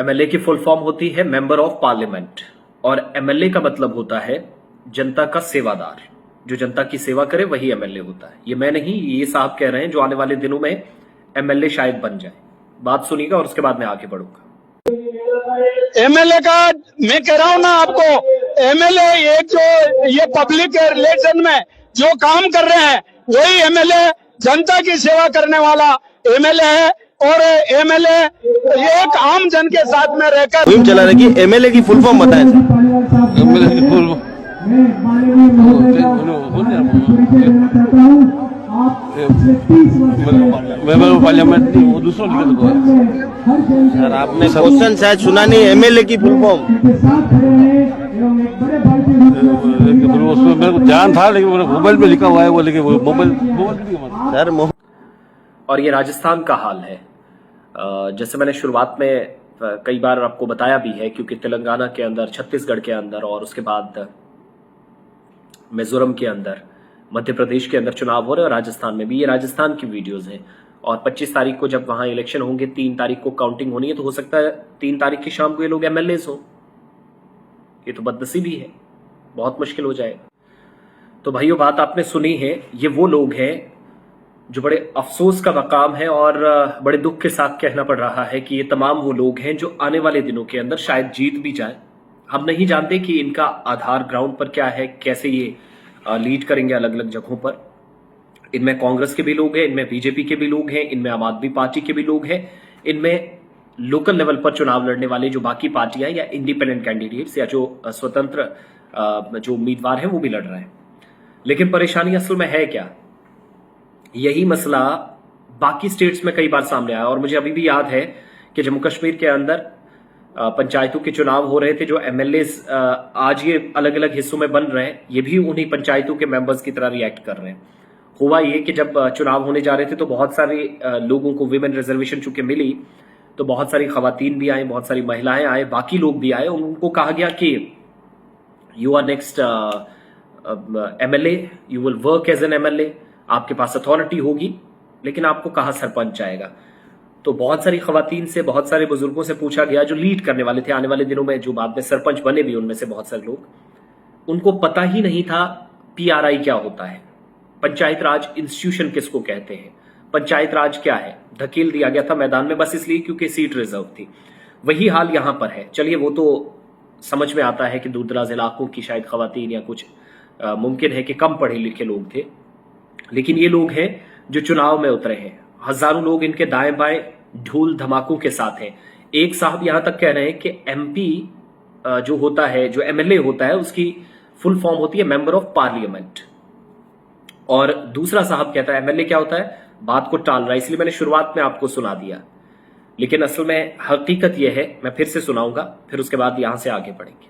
MLA की full form होती है मेंबर ऑफ पार्लियामेंट और एमएलए का मतलब होता है जनता का सेवादार। जो जनता की सेवा करे वही एमएलए होता है। ये मैं नहीं, ये साहब कह रहे हैं जो आने वाले दिनों में एमएलए शायद बन जाए। बात सुनिएगा और उसके बाद मैं आगे बढ़ूंगा। एमएलए का मैं कह रहा हूं ना आपको, एमएलए एक जो ये पब्लिक रिलेशन में जो काम कर रहे हैं वही एमएलए जनता की सेवा करने वाला एमएलए है। और एमएलए एक आम जन के साथ में रहकर मुहिम चला रहे कि एमएलए की फुल फॉर्म बताएं सर। एमएलए की फुल मेंबर ऑफ पार्लियामेंट वो दूसरा लिखा तो है सर आपने क्वेश्चन शायद सुना नहीं, एमएलए की फुल फॉर्म। उसमें मेरे को ध्यान था लेकिन मोबाइल में लिखा हुआ है वो, लेकिन मोबाइल सर और ये राजस्थान का हाल है। जैसे मैंने शुरुआत में कई बार आपको बताया भी है, क्योंकि तेलंगाना के अंदर, छत्तीसगढ़ के अंदर और उसके बाद मिजोरम के अंदर, मध्य प्रदेश के अंदर चुनाव हो रहे हैं और राजस्थान में भी। ये राजस्थान की वीडियोस हैं और 25 तारीख को जब वहां इलेक्शन होंगे, 3 तारीख को काउंटिंग होनी है, तो हो सकता है 3 तारीख की शाम को ये लोग एमएलए हो। ये तो बदनसीबी है, बहुत मुश्किल हो जाएगा। तो भाइयों, बात आपने सुनी है। ये वो लोग हैं जो बड़े अफसोस का मकाम है और बड़े दुख के साथ कहना पड़ रहा है कि ये तमाम वो लोग हैं जो आने वाले दिनों के अंदर शायद जीत भी जाए। हम नहीं जानते कि इनका आधार ग्राउंड पर क्या है, कैसे ये लीड करेंगे अलग अलग जगहों पर। इनमें कांग्रेस के भी लोग हैं, इनमें बीजेपी के भी लोग हैं, इनमें आम आदमी पार्टी के भी लोग हैं, इनमें लोकल लेवल पर चुनाव लड़ने वाले जो बाकी पार्टियां या इंडिपेंडेंट कैंडिडेट्स या जो स्वतंत्र जो उम्मीदवार हैं वो भी लड़ रहे हैं। लेकिन परेशानी असल में है क्या? यही मसला बाकी स्टेट्स में कई बार सामने आया और मुझे अभी भी याद है कि जम्मू कश्मीर के अंदर पंचायतों के चुनाव हो रहे थे। जो एमएलए आज ये अलग अलग हिस्सों में बन रहे हैं, ये भी उन्हीं पंचायतों के मेंबर्स की तरह रिएक्ट कर रहे हैं। हुआ ये कि जब चुनाव होने जा रहे थे तो बहुत सारे लोगों को विमेन रिजर्वेशन चूंकि मिली, तो बहुत सारी खवातीन भी आए, बहुत सारी महिलाएं आए, बाकी लोग भी आए। उनको कहा गया कि you are next MLA, you will work as an MLA, आपके पास अथॉरिटी होगी, लेकिन आपको कहाँ सरपंच आएगा। तो बहुत सारी खवातीन से, बहुत सारे बुजुर्गों से पूछा गया जो लीड करने वाले थे आने वाले दिनों में, जो बाद में सरपंच बने भी उनमें से बहुत सारे लोग, उनको पता ही नहीं था पीआरआई क्या होता है, पंचायत राज इंस्टीट्यूशन किसको कहते हैं, पंचायत राज क्या है। धकेल दिया गया था मैदान में बस इसलिए क्योंकि सीट रिजर्व थी। वही हाल यहां पर है। चलिए, वो तो समझ में आता है कि दूर दराज इलाकों की शायद खवातीन या कुछ मुमकिन है कि कम पढ़े लिखे लोग थे, लेकिन ये लोग हैं जो चुनाव में उतरे हैं। हजारों लोग इनके दाएं बाएं ढोल धमाकों के साथ हैं। एक साहब यहां तक कह रहे हैं कि एमपी जो होता है, जो एमएलए होता है, उसकी फुल फॉर्म होती है मेंबर ऑफ पार्लियामेंट। और दूसरा साहब कहता है एमएलए क्या होता है, बात को टाल रहा है, इसलिए मैंने शुरुआत में आपको सुना दिया। लेकिन असल में हकीकत यह है, मैं फिर से सुनाऊंगा, फिर उसके बाद यहां से आगे बढ़ेंगे।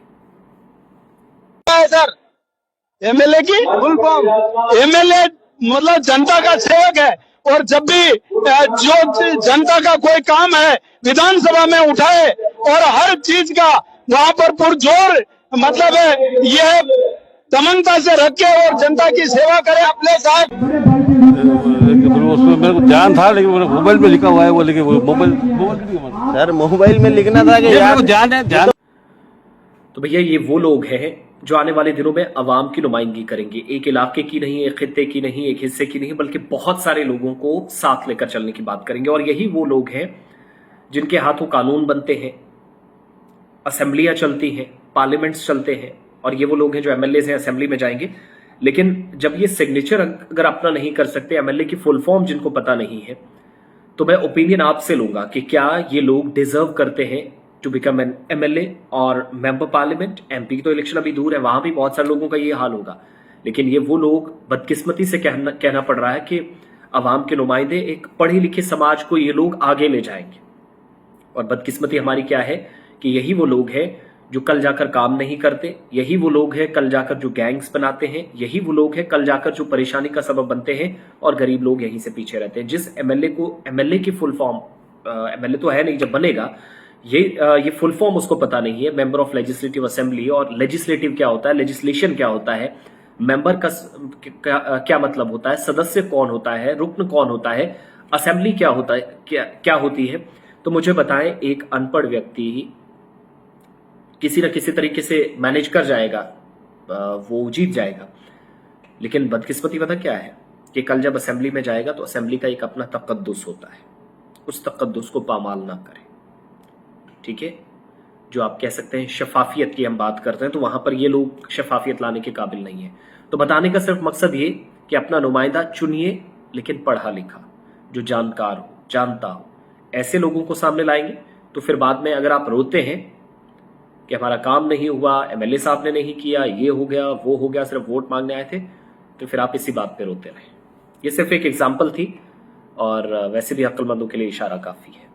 सर एमएलए की फुल फॉर्म, एमएलए मतलब जनता का सेवक है। और जब भी जो जनता का कोई काम है विधानसभा में उठाए और हर चीज का वहां पर पुरजोर मतलब है ये दमनता से रखे और जनता की सेवा करे अपने साथ। उसमें मेरे को ध्यान था लेकिन मोबाइल में लिखा हुआ है वो, लेकिन मोबाइल सर मोबाइल में लिखना था कि यार ध्यान। तो भैया, ये वो लोग हैं जो आने वाले दिनों में अवाम की नुमाइंदगी करेंगे। एक इलाके की नहीं, एक खित्ते की नहीं, एक हिस्से की नहीं, बल्कि बहुत सारे लोगों को साथ लेकर चलने की बात करेंगे। और यही वो लोग हैं जिनके हाथों कानून बनते हैं, असेंबलियां चलती हैं, पार्लियामेंट्स चलते हैं। और ये वो लोग हैं जो एमएलए हैं, असेंबली में जाएंगे, लेकिन जब ये सिग्नेचर अगर अपना नहीं कर सकते, एमएलए की फुल फॉर्म जिनको पता नहीं है, तो मैं ओपिनियन आपसे लूंगा कि क्या ये लोग डिजर्व करते हैं टू बिकम एन एमएलए और मेंबर पार्लियामेंट। एमपी की तो इलेक्शन अभी दूर है, वहां भी बहुत सारे लोगों का ये हाल होगा। लेकिन ये वो लोग, बदकिस्मती से कहना पड़ रहा है कि अवाम के नुमाइंदे, एक पढ़े लिखे समाज को ये लोग आगे ले जाएंगे। और बदकिस्मती हमारी क्या है कि यही वो लोग हैं जो कल जाकर काम नहीं करते, यही वो लोग हैं कल जाकर जो गैंग्स बनाते हैं, यही वो लोग हैं कल जाकर जो परेशानी का सबब बनते हैं और गरीब लोग यहीं से पीछे रहते हैं। जिस एमएलए की फुल फॉर्म, एमएलए तो है नहीं जब बनेगा, ये फुल फॉर्म उसको पता नहीं है, मेंबर ऑफ लेजिस्लेटिव असेंबली। और लेजिस्लेटिव क्या होता है, लेजिस्लेशन क्या होता है, मेंबर का क्या मतलब होता है, सदस्य कौन होता है, रुकन कौन होता है, असेंबली क्या होता है, क्या होती है, तो मुझे बताएं, एक अनपढ़ व्यक्ति किसी न किसी तरीके से मैनेज कर जाएगा, वो जीत जाएगा। लेकिन बदकिस्मती पता क्या है कि कल जब असेंबली में जाएगा तो असेंबली का एक अपना तकद्दुस होता है, उस तकद्दुस को पामाल ना करें, ठीक है। जो आप कह सकते हैं शफाफियत की हम बात करते हैं, तो वहां पर ये लोग शफाफियत लाने के काबिल नहीं है। तो बताने का सिर्फ मकसद ये कि अपना नुमाइंदा चुनिए, लेकिन पढ़ा लिखा, जो जानकार हो, जानता हो, ऐसे लोगों को सामने लाएंगे। तो फिर बाद में अगर आप रोते हैं कि हमारा काम नहीं हुआ, एमएलए साहब ने नहीं किया, ये हो गया, वो हो गया, सिर्फ वोट मांगने आए थे, तो फिर आप इसी बात पे रोते रहे। ये सिर्फ एक एग्जाम्पल थी, और वैसे भी अक्लमंदों के लिए इशारा काफी है।